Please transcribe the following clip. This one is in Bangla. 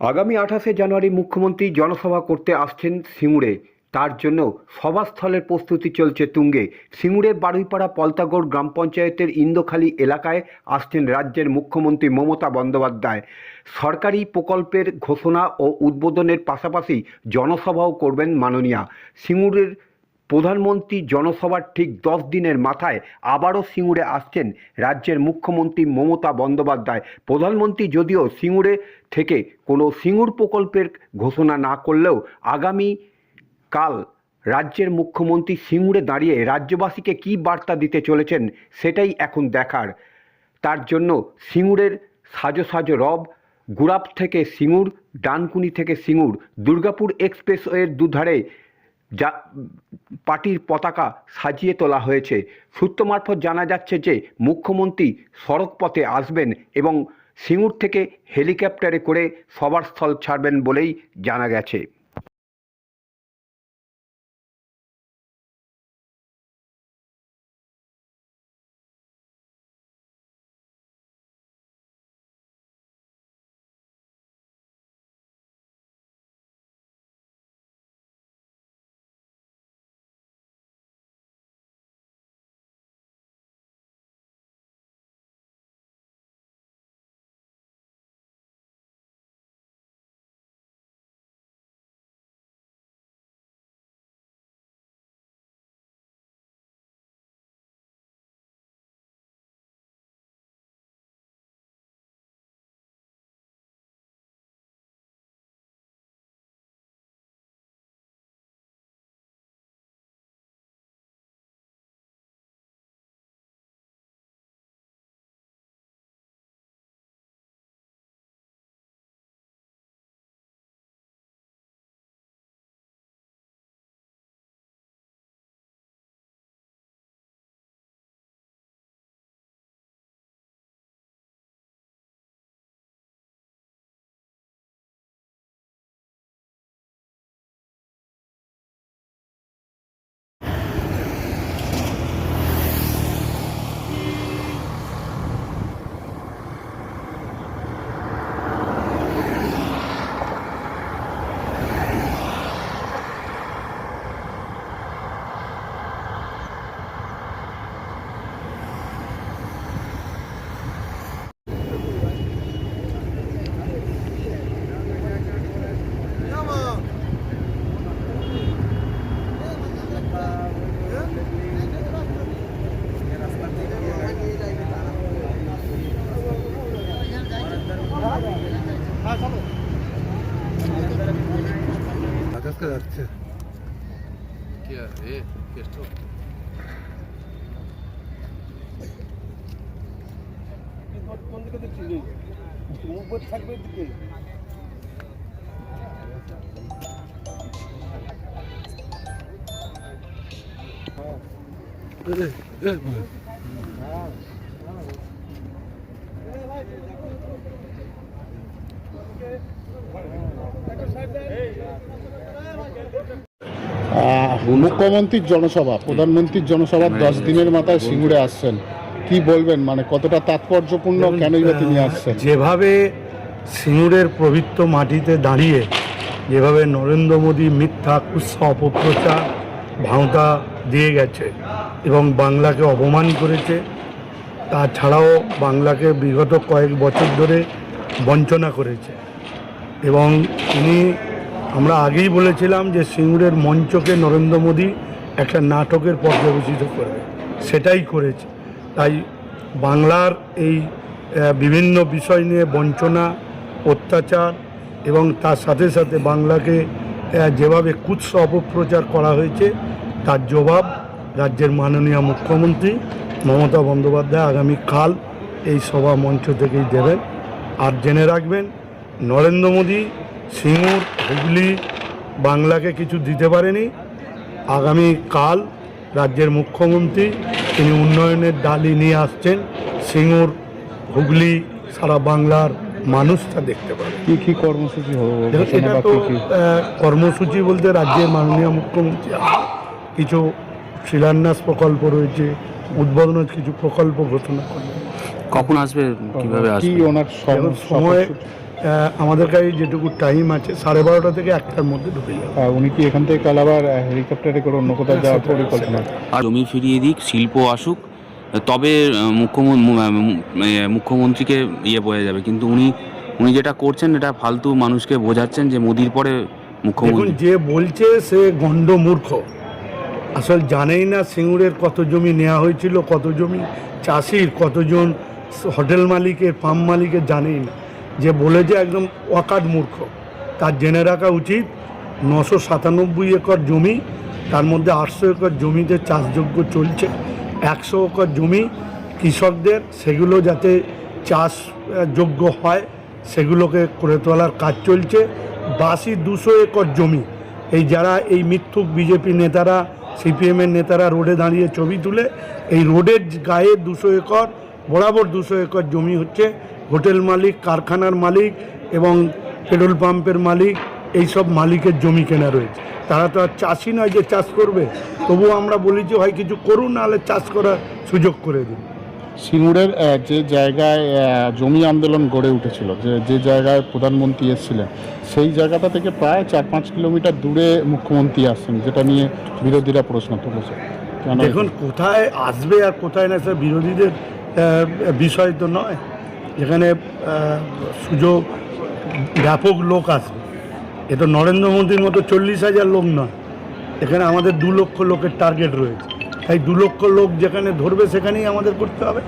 আগামী 28শে জানুয়ারি মুখ্যমন্ত্রী জনসভা করতে আসছেন সিঙ্গুরে। তার জন্য সভাস্থলের প্রস্তুতি চলছে তুঙ্গে। সিঙ্গুরের বারুইপাড়া পলতাগড় গ্রাম পঞ্চায়েতের ইন্দোখালি এলাকায় আসছেন রাজ্যের মুখ্যমন্ত্রী মমতা বন্দ্যোপাধ্যায়। সরকারি প্রকল্পের ঘোষণা ও উদ্বোধনের পাশাপাশি জনসভাও করবেন মাননীয়া। সিঙ্গুরের প্রধানমন্ত্রী জনসভার ঠিক 10 দিনের মাথায় আবারও সিঙ্গুরে আসছেন রাজ্যের মুখ্যমন্ত্রী মমতা বন্দ্যোপাধ্যায়। প্রধানমন্ত্রী যদিও সিঙ্গুরে থেকে কোনো সিঙ্গুর প্রকল্পের ঘোষণা না করলেও আগামী কাল রাজ্যের মুখ্যমন্ত্রী সিঙ্গুরে দাঁড়িয়ে রাজ্যবাসীকে কী বার্তা দিতে চলেছেন সেটাই এখন দেখার। তার জন্য সিঙ্গুরের সাজো সাজো রব, গুড়াপ থেকে সিঙ্গুর, ডানকুনি থেকে সিঙ্গুর, দুর্গাপুর এক্সপ্রেসওয়ের দুধারে যা পার্টির পতাকা সাজিয়ে তোলা হয়েছে। সূত্র মারফত জানা যাচ্ছে যে মুখ্যমন্ত্রী সড়কপথে আসবেন এবং সিঙ্গুর থেকে হেলিকপ্টারে করে সভাস্থল ছাড়বেন বলেই জানা গেছে। যাচ্ছে কোন দিকে দেখছি মুখ বন্ধ থাকবে দিকে মুখ্যমন্ত্রীর জনসভা, প্রধানমন্ত্রীর জনসভার 10 দিনের মাথায় সিঙ্গুরে আসছেন, কি বলবেন? মানে কতটা তাৎপর্যপূর্ণ, কেনই বা তিনি আসছেন? যেভাবে সিঙ্গুরের পবিত্র মাটিতে দাঁড়িয়ে যেভাবে নরেন্দ্র মোদী মিথ্যা কুৎসা অপপ্রচার ভাঁওতা দিয়ে গেছে এবং বাংলাকে অপমান করেছে, তাছাড়াও বাংলাকে বিগত কয়েক বছর ধরে বঞ্চনা করেছে এবং তিনি, আমরা আগেই বলেছিলাম যে সিঙ্গুরের মঞ্চকে নরেন্দ্র মোদী একটা নাটকের পর্যবেসিত করবে, সেটাই করেছে। তাই বাংলার এই বিভিন্ন বিষয় নিয়ে বঞ্চনা, অত্যাচার এবং তার সাথে সাথে বাংলাকে যেভাবে কুৎসা অপপ্রচার করা হয়েছে তার জবাব রাজ্যের মাননীয় মুখ্যমন্ত্রী মমতা বন্দ্যোপাধ্যায় আগামীকাল এই সভা মঞ্চ থেকেই দেবেন। আর জেনে রাখবেন, নরেন্দ্র মোদী সিঙ্গুর, হুগলি, বাংলাকে কিছু দিতে পারেনি। আগামীকাল রাজ্যের মুখ্যমন্ত্রী তিনি উন্নয়নের ডালি নিয়ে আসছেন, সিঙ্গুর, হুগলি, সারা বাংলার মানুষ তা দেখতে পাবে। কি কর্মসূচি হবে? এটা তো কর্মসূচি বলতে রাজ্যের মাননীয় মুখ্যমন্ত্রী কিছু শিলান্যাস প্রকল্প রয়েছে, উদ্বোধনের কিছু প্রকল্প ঘোষণা করবে। কখন আসবে, কিভাবে আসবে? কি ওনার আমাদের কাছে যেটুকু টাইম আছে 12:30 থেকে 1টার মধ্যে ঢুকে যাবে। উনি কি এখান থেকে কাল আবার হেলিকপ্টারে করে অন্য কোথাও যাওয়ার পরিকল্পনা? আর জমি ফিরিয়ে দিক, শিল্প আসুক, তবে মুখ্যমন্ত্রীকে বোঝা যাবে। কিন্তু উনি যেটা করছেন এটা ফালতু মানুষকে বোঝাচ্ছেন যে মোদির পরে দেখুন, মুখ্যমন্ত্রী। যে বলছে সে গণ্ড মূর্খ, আসলে জানেই না সিঙ্গুরের কত জমি নেওয়া হয়েছিল, কত জমি চাষির, কতজন হোটেল মালিকের, পাম্প মালিকের জানেই না। যে বলেছে একদম অকাট মূর্খ। তার জেনে রাখা উচিত 997 একর জমি, তার মধ্যে 800 একর জমিতে চাষযোগ্য চলছে, 100 একর জমি কৃষকদের, সেগুলো যাতে চাষযোগ্য হয় সেগুলোকে করে তোলার কাজ চলছে। বাকি 200 একর জমি এই যারা এই মিথ্যুক বিজেপি নেতারা, সিপিএমের নেতারা রোডে দাঁড়িয়ে ছবি তুলে, এই রোডের গায়ে 200 একর বরাবর 200 একর জমি হচ্ছে হোটেল মালিক, কারখানার মালিক এবং পেট্রোল পাম্পের মালিক, এই সব মালিকের জমি কেনা রয়েছে। তারা তো আর চাষি নয় যে চাষ করবে। তবুও আমরা বলি যে হয় কিছু করুন, নাহলে চাষ করার সুযোগ করে দিন। সিঙ্গুরের যে জায়গায় জমি আন্দোলন গড়ে উঠেছিল, যে জায়গায় প্রধানমন্ত্রী এসেছিলেন, সেই জায়গাটা থেকে প্রায় 4-5 কিলোমিটার দূরে মুখ্যমন্ত্রী আসছেন, যেটা নিয়ে বিরোধীরা প্রশ্ন তুলেছে। দেখুন, কোথায় আসবে আর কোথায় না সে বিরোধীদের বিষয় তো নয়। যেখানে সুযোগ ব্যাপক লোক আসবে, এ তো নরেন্দ্র মোদীর মতো 40,000 লোক নয়, এখানে আমাদের 2 লক্ষ লোকের টার্গেট রয়েছে। তাই 2 লক্ষ লোক যেখানে ধরবে সেখানেই আমাদের করতে হবে।